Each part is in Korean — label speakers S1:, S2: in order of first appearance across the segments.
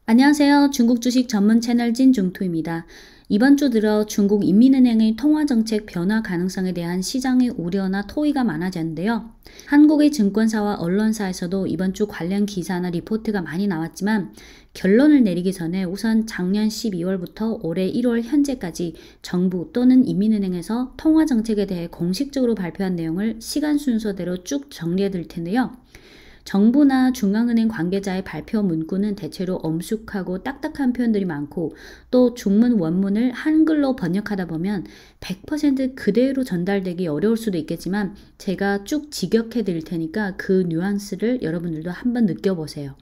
S1: 안녕하세요. 중국 주식 전문 채널 진중투입니다. 이번 주 들어 중국 인민은행의 통화정책 변화 가능성에 대한 시장의 우려나 토의가 많아졌는데요. 한국의 증권사와 언론사에서도 이번 주 관련 기사나 리포트가 많이 나왔지만 결론을 내리기 전에 우선 작년 12월부터 올해 1월 현재까지 정부 또는 인민은행에서 통화정책에 대해 공식적으로 발표한 내용을 시간 순서대로 쭉 정리해 드릴 텐데요. 정부나 중앙은행 관계자의 발표 문구는 대체로 엄숙하고 딱딱한 표현들이 많고 또 중문 원문을 한글로 번역하다 보면 100% 그대로 전달되기 어려울 수도 있겠지만 제가 쭉 직역해 드릴 테니까 그 뉘앙스를 여러분들도 한번 느껴보세요.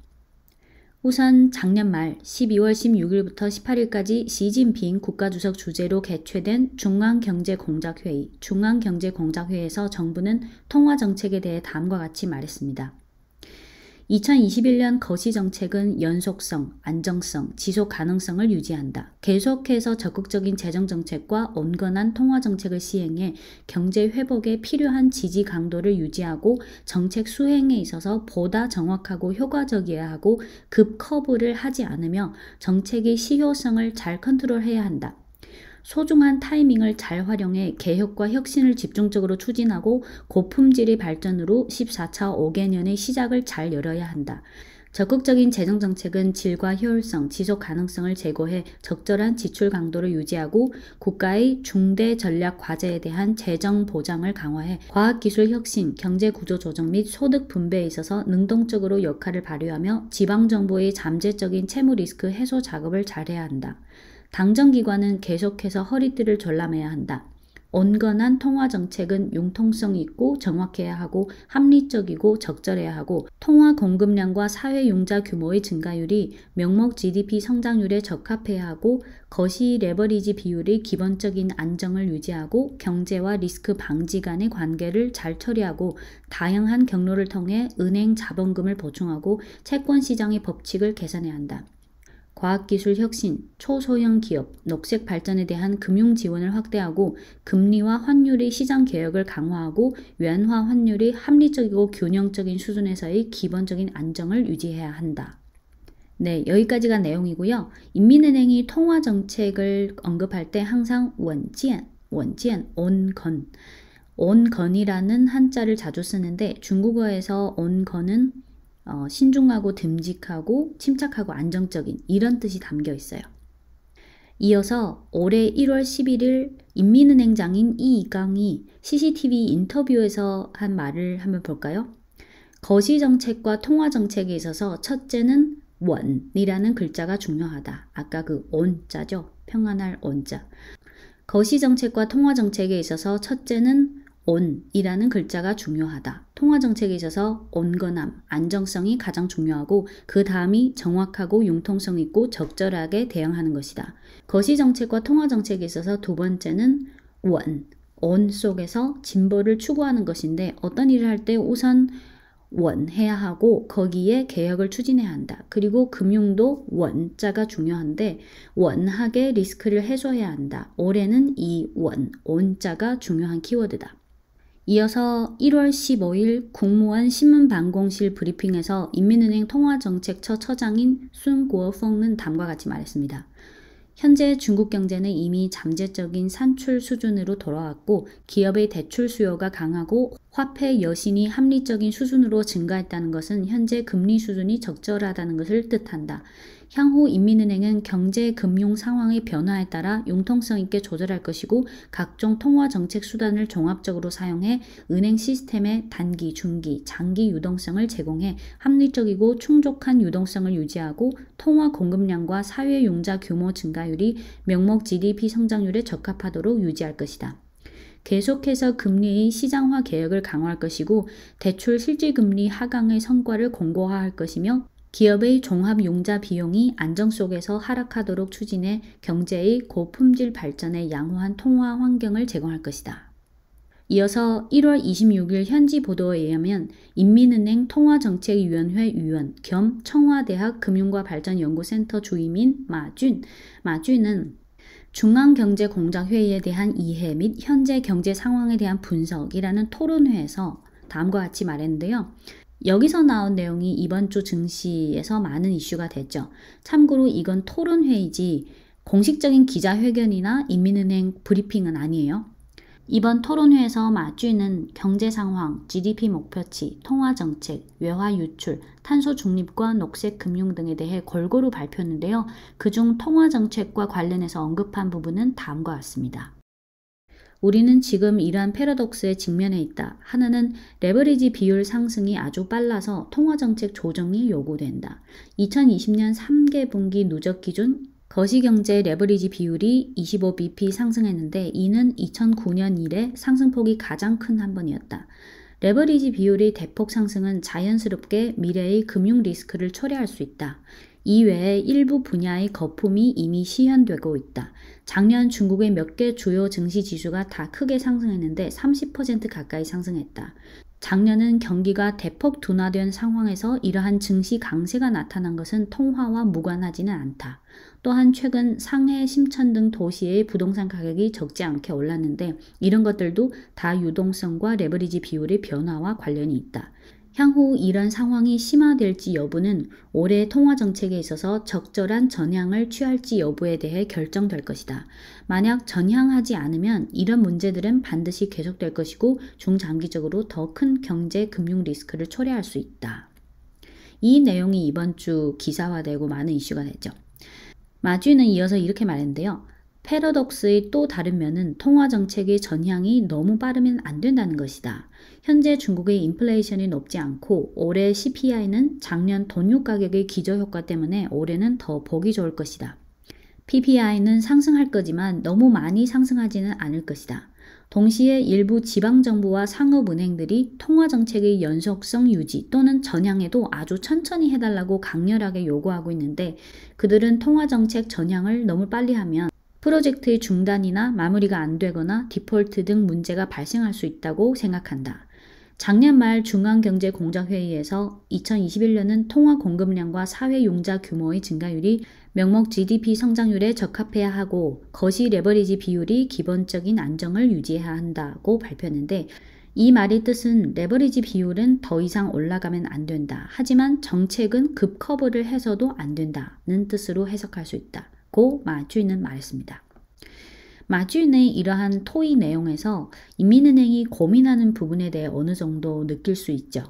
S1: 우선 작년 말 12월 16일부터 18일까지 시진핑 국가주석 주재로 개최된 중앙경제공작회의에서 정부는 통화정책에 대해 다음과 같이 말했습니다. 2021년 거시정책은 연속성, 안정성, 지속 가능성을 유지한다. 계속해서 적극적인 재정정책과 온건한 통화정책을 시행해 경제 회복에 필요한 지지 강도를 유지하고 정책 수행에 있어서 보다 정확하고 효과적이어야 하고 급 커브를 하지 않으며 정책의 실효성을 잘 컨트롤해야 한다. 소중한 타이밍을 잘 활용해 개혁과 혁신을 집중적으로 추진하고 고품질의 발전으로 14차 5개년의 시작을 잘 열어야 한다. 적극적인 재정정책은 질과 효율성, 지속 가능성을 제고해 적절한 지출 강도를 유지하고 국가의 중대 전략 과제에 대한 재정 보장을 강화해 과학기술 혁신, 경제구조 조정 및 소득 분배에 있어서 능동적으로 역할을 발휘하며 지방정부의 잠재적인 채무 리스크 해소 작업을 잘해야 한다. 당정기관은 계속해서 허리띠를 졸라매야 한다. 온건한 통화정책은 융통성 있고 정확해야 하고 합리적이고 적절해야 하고 통화 공급량과 사회융자 규모의 증가율이 명목 GDP 성장률에 적합해야 하고 거시 레버리지 비율의 기본적인 안정을 유지하고 경제와 리스크 방지 간의 관계를 잘 처리하고 다양한 경로를 통해 은행 자본금을 보충하고 채권시장의 법칙을 개선해야 한다. 과학기술 혁신, 초소형 기업, 녹색 발전에 대한 금융 지원을 확대하고 금리와 환율의 시장 개혁을 강화하고 유한화 환율이 합리적이고 균형적인 수준에서의 기본적인 안정을 유지해야 한다. 네, 여기까지가 내용이고요. 인민은행이 통화정책을 언급할 때 항상 원지안, 온건, 온건이라는 한자를 자주 쓰는데 중국어에서 온건은 신중하고 듬직하고 침착하고 안정적인 이런 뜻이 담겨 있어요. 이어서 올해 1월 11일 인민은행장인 이이강이 CCTV 인터뷰에서 한 말을 한번 볼까요? 거시정책과 통화정책에 있어서 첫째는 원이라는 글자가 중요하다. 아까 그 온자죠. 평안할 온자. 거시정책과 통화정책에 있어서 첫째는 온이라는 글자가 중요하다. 통화정책에 있어서 온건함, 안정성이 가장 중요하고 그 다음이 정확하고 융통성 있고 적절하게 대응하는 것이다. 거시정책과 통화정책에 있어서 두 번째는 온 속에서 진보를 추구하는 것인데 어떤 일을 할 때 우선 원해야 하고 거기에 개혁을 추진해야 한다. 그리고 금융도 원자가 중요한데 원하게 리스크를 해소해야 한다. 올해는 이 온자가 중요한 키워드다. 이어서 1월 15일 국무원 신문방공실 브리핑에서 인민은행 통화정책처 처장인 순구어펑은 다음과 같이 말했습니다. 현재 중국 경제는 이미 잠재적인 산출 수준으로 돌아왔고 기업의 대출 수요가 강하고 화폐 여신이 합리적인 수준으로 증가했다는 것은 현재 금리 수준이 적절하다는 것을 뜻한다. 향후 인민은행은 경제 금융 상황의 변화에 따라 융통성 있게 조절할 것이고 각종 통화 정책 수단을 종합적으로 사용해 은행 시스템의 단기, 중기, 장기 유동성을 제공해 합리적이고 충족한 유동성을 유지하고 통화 공급량과 사회 융자 규모 증가율이 명목 GDP 성장률에 적합하도록 유지할 것이다. 계속해서 금리의 시장화 개혁을 강화할 것이고 대출 실질금리 하강의 성과를 공고화할 것이며 기업의 종합융자 비용이 안정 속에서 하락하도록 추진해 경제의 고품질 발전에 양호한 통화 환경을 제공할 것이다. 이어서 1월 26일 현지 보도에 의하면 인민은행 통화정책위원회 위원 겸 청와대학 금융과 발전연구센터 주임인 마준은 중앙경제공작회의에 대한 이해 및 현재 경제 상황에 대한 분석이라는 토론회에서 다음과 같이 말했는데요. 여기서 나온 내용이 이번 주 증시에서 많은 이슈가 됐죠. 참고로 이건 토론회이지 공식적인 기자회견이나 인민은행 브리핑은 아니에요. 이번 토론회에서 마쥐는 경제 상황, GDP 목표치, 통화 정책, 외화 유출, 탄소 중립과 녹색 금융 등에 대해 골고루 발표했는데요. 그중 통화 정책과 관련해서 언급한 부분은 다음과 같습니다. 우리는 지금 이러한 패러독스에 직면해 있다. 하나는 레버리지 비율 상승이 아주 빨라서 통화정책 조정이 요구된다. 2020년 3개분기 누적 기준 거시경제 레버리지 비율이 25bp 상승했는데 이는 2009년 이래 상승폭이 가장 큰 한 번이었다. 레버리지 비율의 대폭 상승은 자연스럽게 미래의 금융 리스크를 초래할 수 있다. 이외에 일부 분야의 거품이 이미 시현되고 있다. 작년 중국의 몇 개 주요 증시 지수가 다 크게 상승했는데 30% 가까이 상승했다. 작년은 경기가 대폭 둔화된 상황에서 이러한 증시 강세가 나타난 것은 통화와 무관하지는 않다. 또한 최근 상해, 심천 등 도시의 부동산 가격이 적지 않게 올랐는데 이런 것들도 다 유동성과 레버리지 비율의 변화와 관련이 있다. 향후 이런 상황이 심화될지 여부는 올해 통화정책에 있어서 적절한 전향을 취할지 여부에 대해 결정될 것이다. 만약 전향하지 않으면 이런 문제들은 반드시 계속될 것이고 중장기적으로 더 큰 경제 금융 리스크를 초래할 수 있다. 이 내용이 이번 주 기사화되고 많은 이슈가 됐죠. 마쥐는 이어서 이렇게 말했는데요. 패러독스의 또 다른 면은 통화정책의 전향이 너무 빠르면 안 된다는 것이다. 현재 중국의 인플레이션이 높지 않고 올해 CPI는 작년 돈유 가격의 기저효과 때문에 올해는 더 보기 좋을 것이다. PPI는 상승할 거지만 너무 많이 상승하지는 않을 것이다. 동시에 일부 지방정부와 상업은행들이 통화정책의 연속성 유지 또는 전향에도 아주 천천히 해달라고 강렬하게 요구하고 있는데 그들은 통화정책 전향을 너무 빨리 하면 프로젝트의 중단이나 마무리가 안 되거나 디폴트 등 문제가 발생할 수 있다고 생각한다. 작년 말 중앙경제공작회의에서 2021년은 통화 공급량과 사회융자 규모의 증가율이 명목 GDP 성장률에 적합해야 하고 거시 레버리지 비율이 기본적인 안정을 유지해야 한다고 발표했는데 이 말의 뜻은 레버리지 비율은 더 이상 올라가면 안 된다. 하지만 정책은 급 커버를 해서도 안 된다는 뜻으로 해석할 수 있다고 마쥐는 말했습니다. 마쥐의 이러한 토의 내용에서 인민은행이 고민하는 부분에 대해 어느 정도 느낄 수 있죠.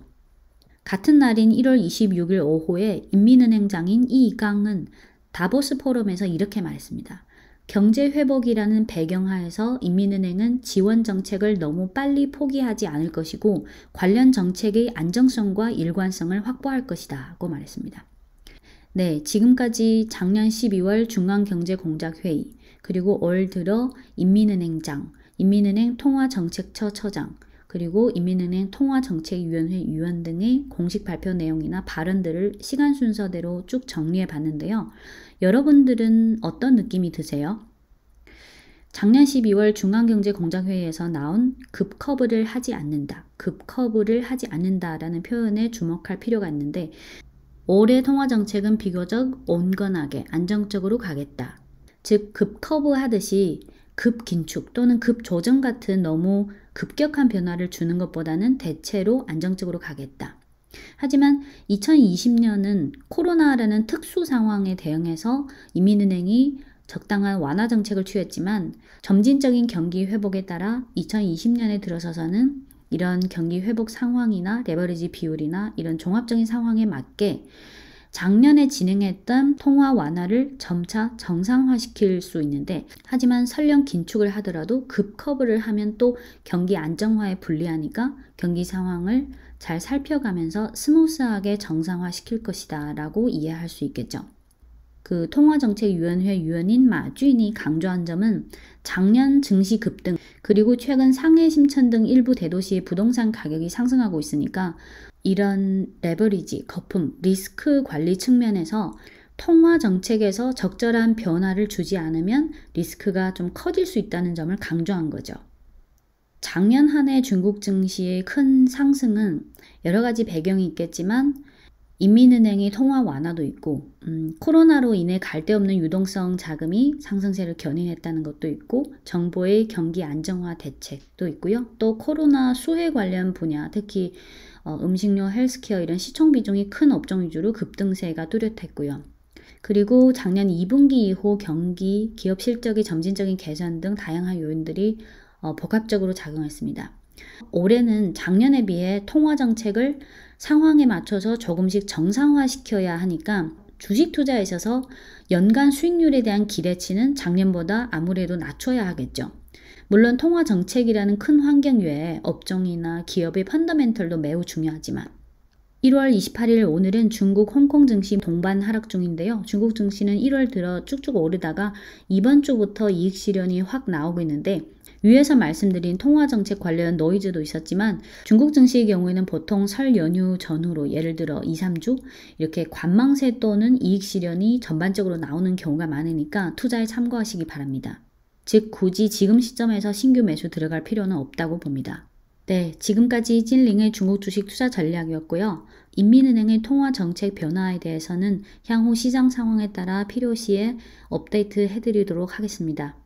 S1: 같은 날인 1월 26일 오후에 인민은행장인 이강은 다보스 포럼에서 이렇게 말했습니다. 경제회복이라는 배경하에서 인민은행은 지원 정책을 너무 빨리 포기하지 않을 것이고 관련 정책의 안정성과 일관성을 확보할 것이다 고 말했습니다. 네, 지금까지 작년 12월 중앙경제공작회의, 그리고 올 들어 인민은행장, 인민은행 통화정책처 처장, 그리고 인민은행 통화정책위원회 위원 등의 공식 발표 내용이나 발언들을 시간 순서대로 쭉 정리해 봤는데요. 여러분들은 어떤 느낌이 드세요? 작년 12월 중앙경제공작회의에서 나온 급커브를 하지 않는다, 급커브를 하지 않는다라는 표현에 주목할 필요가 있는데 올해 통화정책은 비교적 온건하게 안정적으로 가겠다. 즉 급커브 하듯이 급긴축 또는 급조정 같은 너무 급격한 변화를 주는 것보다는 대체로 안정적으로 가겠다. 하지만 2020년은 코로나라는 특수 상황에 대응해서 인민은행이 적당한 완화 정책을 취했지만 점진적인 경기 회복에 따라 2020년에 들어서서는 이런 경기 회복 상황이나 레버리지 비율이나 이런 종합적인 상황에 맞게 작년에 진행했던 통화 완화를 점차 정상화시킬 수 있는데 하지만 설령 긴축을 하더라도 급커브를 하면 또 경기 안정화에 불리하니까 경기 상황을 잘 살펴가면서 스무스하게 정상화시킬 것이다 라고 이해할 수 있겠죠. 그 통화정책위원회 위원인 마쥐인이 강조한 점은 작년 증시 급등 그리고 최근 상해, 심천 등 일부 대도시의 부동산 가격이 상승하고 있으니까 이런 레버리지, 거품, 리스크 관리 측면에서 통화정책에서 적절한 변화를 주지 않으면 리스크가 좀 커질 수 있다는 점을 강조한 거죠. 작년 한 해 중국 증시의 큰 상승은 여러 가지 배경이 있겠지만 인민은행이 통화 완화도 있고 코로나로 인해 갈 데 없는 유동성 자금이 상승세를 견인했다는 것도 있고 정부의 경기 안정화 대책도 있고요. 또 코로나 수혜 관련 분야 특히 음식료, 헬스케어 이런 시총 비중이 큰 업종 위주로 급등세가 뚜렷했고요. 그리고 작년 2분기 이후 경기, 기업 실적의 점진적인 개선 등 다양한 요인들이 복합적으로 작용했습니다. 올해는 작년에 비해 통화 정책을 상황에 맞춰서 조금씩 정상화시켜야 하니까 주식 투자에 있어서 연간 수익률에 대한 기대치는 작년보다 아무래도 낮춰야 하겠죠. 물론 통화 정책이라는 큰 환경 외에 업종이나 기업의 펀더멘털도 매우 중요하지만 1월 28일 오늘은 중국 홍콩 증시 동반 하락 중인데요. 중국 증시는 1월 들어 쭉쭉 오르다가 이번 주부터 이익 실현이 확 나오고 있는데 위에서 말씀드린 통화정책 관련 노이즈도 있었지만 중국 증시의 경우에는 보통 설 연휴 전후로 예를 들어 2, 3주 이렇게 관망세 또는 이익 실현이 전반적으로 나오는 경우가 많으니까 투자에 참고하시기 바랍니다. 즉 굳이 지금 시점에서 신규 매수 들어갈 필요는 없다고 봅니다. 네, 지금까지 찐링의 중국 주식 투자 전략이었고요. 인민은행의 통화 정책 변화에 대해서는 향후 시장 상황에 따라 필요시에 업데이트 해드리도록 하겠습니다.